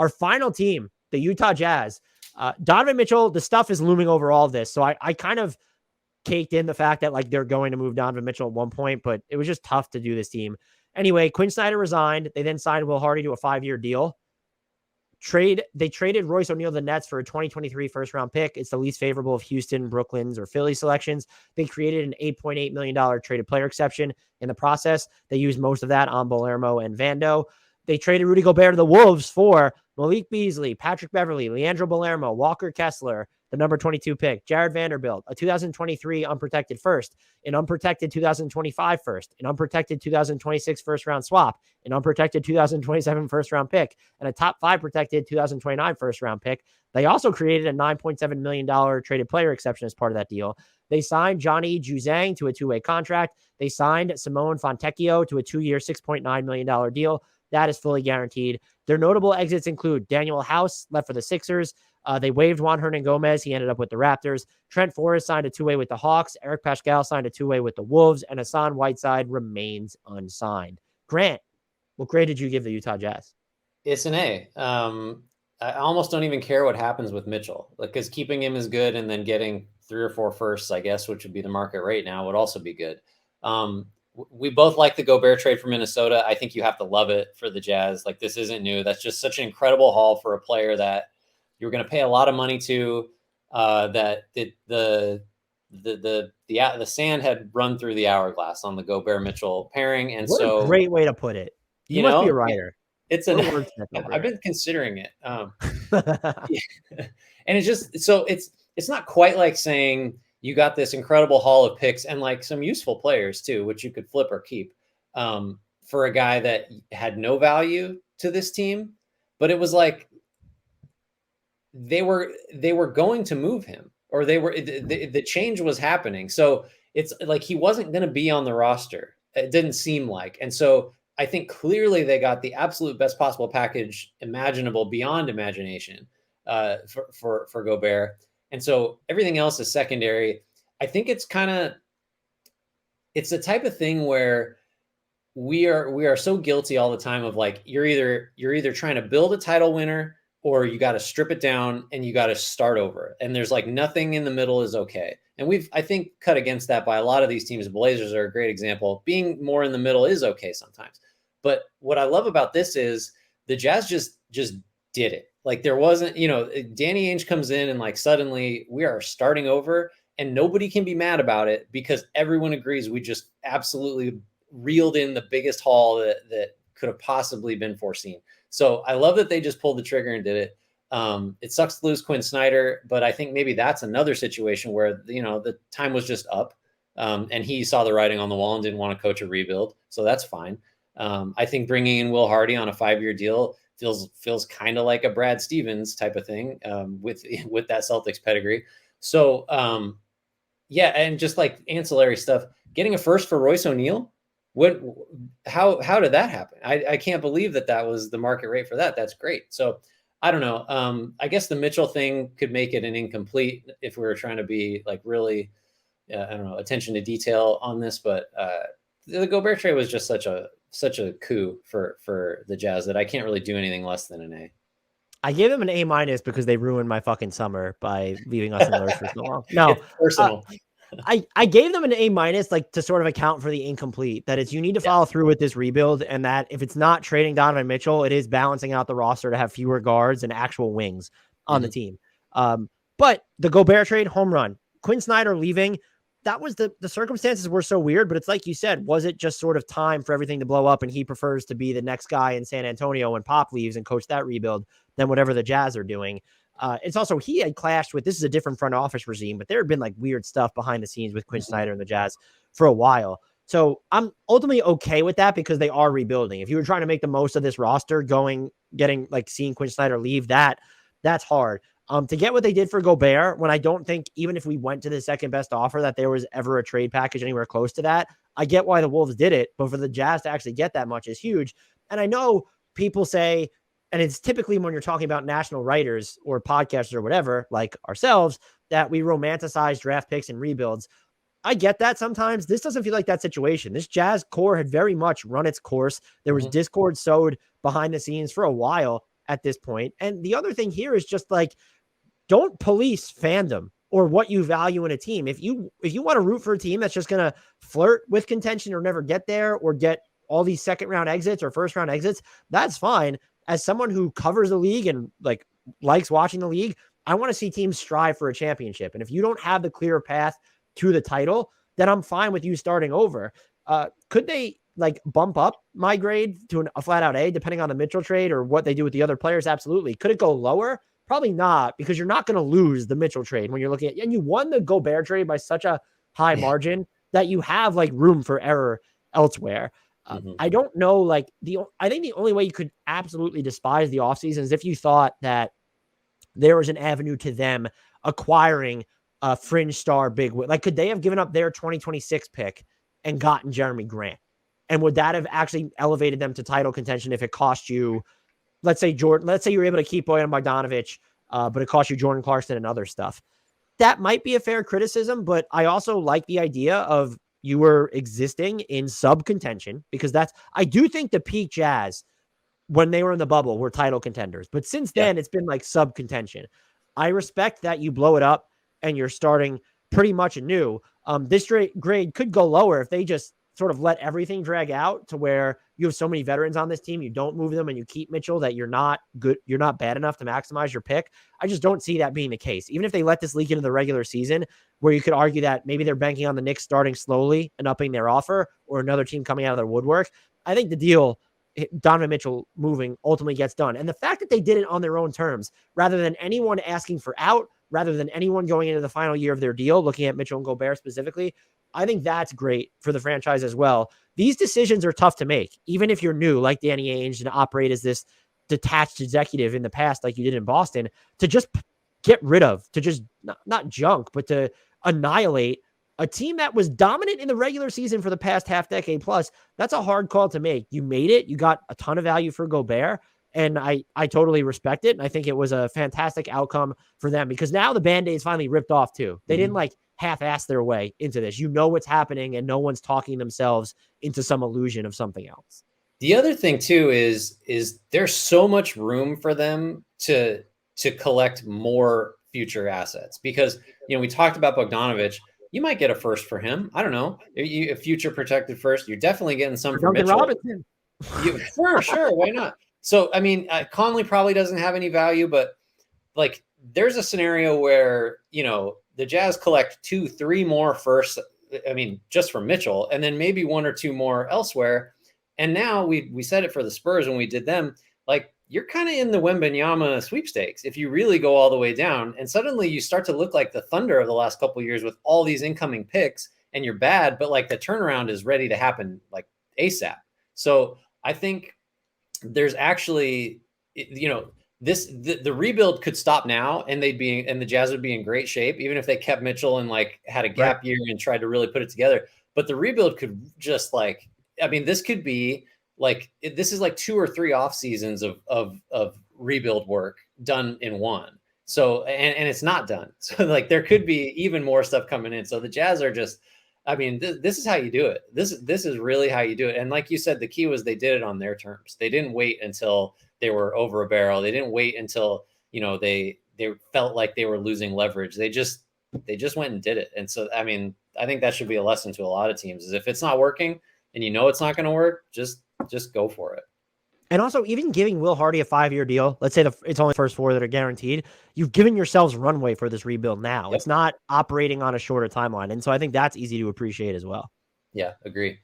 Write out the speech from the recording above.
Our final team, the Utah Jazz, Donovan Mitchell, the stuff is looming over all of this. So I kind of caked in the fact that like they're going to move Donovan Mitchell at one point, but it was just tough to do this team. Anyway, Quinn Snyder resigned. They then signed Will Hardy to a 5-year deal. They traded Royce O'Neal to the Nets for a 2023 first round pick. It's the least favorable of Houston, Brooklyn's, or Philly selections. They created an $8.8 million traded player exception in the process. They used most of that on Palermo and Vando. They traded Rudy Gobert to the Wolves for Malik Beasley, Patrick Beverley, Leandro Palermo, Walker Kessler, the number 22 pick, Jared Vanderbilt, a 2023 unprotected first, an unprotected 2025 first, an unprotected 2026 first round swap, an unprotected 2027 first round pick, and a top 5 protected 2029 first round pick. They also created a $9.7 million traded player exception as part of that deal. They signed Johnny Juzang to a 2-way contract. They signed Simone Fontecchio to a 2-year, $6.9 million deal. That is fully guaranteed. Their notable exits include Daniel House, left for the Sixers. They waived Juan Hernan Gomez. He ended up with the Raptors. Trent Forrest signed a 2-way with the Hawks. Eric Paschal signed a 2-way with the Wolves. And Hassan Whiteside remains unsigned. Grant, what grade did you give the Utah Jazz? It's an A. I almost don't even care what happens with Mitchell, because keeping him is good, and then getting 3 or 4 firsts, I guess, which would be the market right now, would also be good. We both like the Gobert trade for Minnesota. I think you have to love it for the Jazz. Like, this isn't new. That's just such an incredible haul for a player that you're going to pay a lot of money to. That the sand had run through the hourglass on the Gobert Mitchell pairing, and what so a great way to put it. You must be a writer. It's I've been considering it. And it's just, so it's not quite like saying you got this incredible haul of picks and like some useful players too, which you could flip or keep, for a guy that had no value to this team. But it was like they were going to move him, or the change was happening. So it's like he wasn't going to be on the roster. It didn't seem like. And so I think clearly they got the absolute best possible package imaginable beyond imagination for Gobert. And so everything else is secondary. I think it's the type of thing where we are so guilty all the time of like, you're either trying to build a title winner, or you got to strip it down and you got to start over. And there's like nothing in the middle is okay. And we've, I think, cut against that by a lot of these teams. The Blazers are a great example. Being more in the middle is okay sometimes. But what I love about this is the Jazz just did it. Like, there wasn't, Danny Ainge comes in and like suddenly we are starting over, and nobody can be mad about it because everyone agrees we just absolutely reeled in the biggest haul that could have possibly been foreseen. So I love that they just pulled the trigger and did it. It sucks to lose Quinn Snyder, but I think maybe that's another situation where, the time was just up, and he saw the writing on the wall and didn't want to coach a rebuild. So that's fine. I think bringing in Will Hardy on a 5-year deal feels kind of like a Brad Stevens type of thing, with that Celtics pedigree. So and just like ancillary stuff, getting a first for Royce O'Neal. How did that happen? I can't believe that was the market rate for that. That's great. So I don't know. I guess the Mitchell thing could make it an incomplete if we were trying to be like really, attention to detail on this. But the Gobert trade was just such a coup for the Jazz that I can't really do anything less than an A. I gave them an A- because they ruined my fucking summer by leaving us in lurch for so long. No, it's personal. I gave them an A- like to sort of account for the incomplete, that it's, you need to follow through with this rebuild, and that if it's not trading Donovan Mitchell, it is balancing out the roster to have fewer guards and actual wings on the team. But the Gobert trade, home run. Quinn Snyder leaving, that was the circumstances were so weird, but it's like you said, was it just sort of time for everything to blow up and he prefers to be the next guy in San Antonio when Pop leaves and coach that rebuild than whatever the Jazz are doing? It's also, he had clashed with, this is a different front office regime, but there had been like weird stuff behind the scenes with Quinn Snyder and the Jazz for a while. So I'm ultimately okay with that because they are rebuilding. If you were trying to make the most of this roster seeing Quinn Snyder leave, that's hard. To get what they did for Gobert, when I don't think, even if we went to the second best offer, that there was ever a trade package anywhere close to that. I get why the Wolves did it, but for the Jazz to actually get that much is huge. And I know people say, and it's typically when you're talking about national writers or podcasters or whatever, like ourselves, that we romanticize draft picks and rebuilds. I get that sometimes. This doesn't feel like that situation. This Jazz core had very much run its course. There was discord sowed behind the scenes for a while. at this point. And the other thing here is just like, don't police fandom or what you value in a team. If you want to root for a team that's just going to flirt with contention or never get there or get all these second round exits or first round exits, that's fine. As someone who covers the league and like likes watching the league, I want to see teams strive for a championship. And if you don't have the clear path to the title, then I'm fine with you starting over. Could they like bump up my grade to a flat out A depending on the Mitchell trade or what they do with the other players? Absolutely. Could it go lower? Probably not, because you're not going to lose the Mitchell trade when you're looking at, and you won the Gobert trade by such a high margin that you have like room for error elsewhere. I don't know, like I think the only way you could absolutely despise the offseason is if you thought that there was an avenue to them acquiring a fringe star big win. Like, could they have given up their 2026 pick and gotten Jeremy Grant? And would that have actually elevated them to title contention if it cost you, let's say you're able to keep Bojan Bogdanovic, but it cost you Jordan Clarkson and other stuff? That might be a fair criticism, but I also like the idea of you were existing in sub contention, because I do think the peak Jazz when they were in the bubble were title contenders, but since then it's been like sub contention. I respect that you blow it up and you're starting pretty much anew. This grade could go lower if they just sort of let everything drag out to where you have so many veterans on this team, you don't move them and you keep Mitchell, that you're not bad enough to maximize your pick. I just don't see that being the case. Even if they let this leak into the regular season, where you could argue that maybe they're banking on the Knicks starting slowly and upping their offer, or another team coming out of their woodwork, I think the deal, Donovan Mitchell moving, ultimately gets done. And the fact that they did it on their own terms, rather than anyone asking for out, rather than anyone going into the final year of their deal, looking at Mitchell and Gobert specifically, I think that's great for the franchise as well. These decisions are tough to make, even if you're new, like Danny Ainge, and operate as this detached executive in the past, like you did in Boston, to just get rid of, to just not junk, but to annihilate a team that was dominant in the regular season for the past half decade plus. That's a hard call to make. You made it. You got a ton of value for Gobert, and I totally respect it. And I think it was a fantastic outcome for them, because now the Band-Aid's finally ripped off too. They didn't like half-ass their way into this. You know what's happening, and no one's talking themselves into some illusion of something else. The other thing too is there's so much room for them to collect more future assets, because, you know, we talked about Bogdanovic. You might get a first for him. I don't know. A future protected first. You're definitely getting some for Mitchell. Robinson. Sure. Why not? So, I mean, Conley probably doesn't have any value, but like there's a scenario where, you know, the Jazz collect 2-3 more firsts. I mean, just for Mitchell, and then maybe 1 or 2 more elsewhere. And now we said it for the Spurs when we did them, like you're kind of in the Wembanyama sweepstakes if you really go all the way down, and suddenly you start to look like the Thunder of the last couple of years with all these incoming picks, and you're bad, but like the turnaround is ready to happen like ASAP. So I think there's actually, you know, the rebuild could stop now, and the Jazz would be in great shape, even if they kept Mitchell and like had a gap year and tried to really put it together. But the rebuild could just like, I mean, this could be like, this is like 2 or 3 off seasons of rebuild work done in one. So, and it's not done. So like there could be even more stuff coming in. So the Jazz are just, I mean, this is how you do it. This is really how you do it. And like you said, the key was they did it on their terms. They didn't wait until they were over a barrel. They didn't wait until, you know, they felt like they were losing leverage. They just went and did it. And so, I mean, I think that should be a lesson to a lot of teams, is if it's not working and you know it's not going to work, just go for it. And also, even giving Will Hardy a 5-year deal, let's say it's only the first 4 that are guaranteed, you've given yourselves runway for this rebuild now. Yep. It's not operating on a shorter timeline. And so I think that's easy to appreciate as well. Yeah, agree.